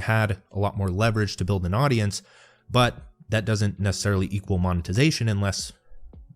had a lot more leverage to build an audience, but that doesn't necessarily equal monetization unless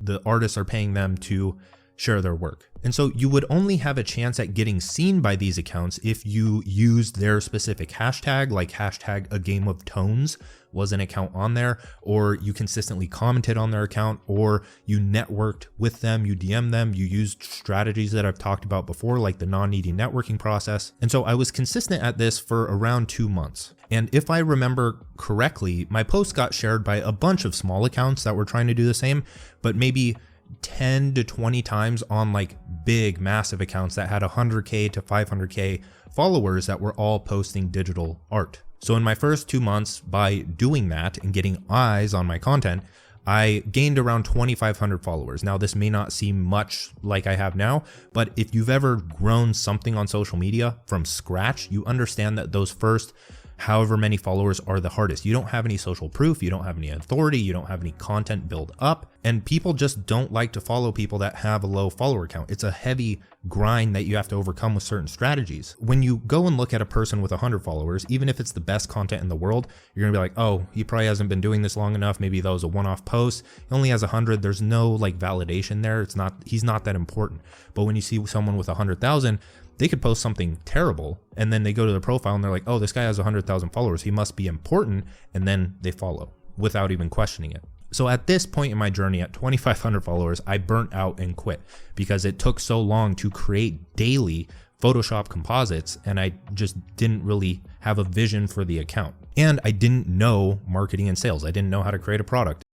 the artists are paying them to share their work. And so you would only have a chance at getting seen by these accounts if you used their specific hashtag, like hashtag a game of tones was an account on there, or you consistently commented on their account, or you networked with them, you DM them, you used strategies that I've talked about before, like the non-needy networking process. And so I was consistent at this for around 2 months. And if I remember correctly, my post got shared by a bunch of small accounts that were trying to do the same, but maybe 10 to 20 times on like big massive accounts that had 100K to 500K followers that were all posting digital art. So in my first 2 months, by doing that and getting eyes on my content, I gained around 2,500 followers. Now, this may not seem much like I have now, but if you've ever grown something on social media from scratch, you understand that those first however many followers are the hardest. You don't have any social proof, you don't have any authority, you don't have any content built up, and people just don't like to follow people that have a low follower count. It's a heavy grind that you have to overcome with certain strategies. When you go and look at a person with 100 followers, even if it's the best content in the world, you're gonna be like, oh, he probably hasn't been doing this long enough. Maybe that was a one-off post. He only has 100. There's no like validation there. He's not that important. But when you see someone with 100,000, they could post something terrible and then they go to their profile and they're like, oh, this guy has 100,000 followers. He must be important. And then they follow without even questioning it. So at this point in my journey at 2,500 followers, I burnt out and quit because it took so long to create daily Photoshop composites and I just didn't really have a vision for the account. And I didn't know marketing and sales. I didn't know how to create a product.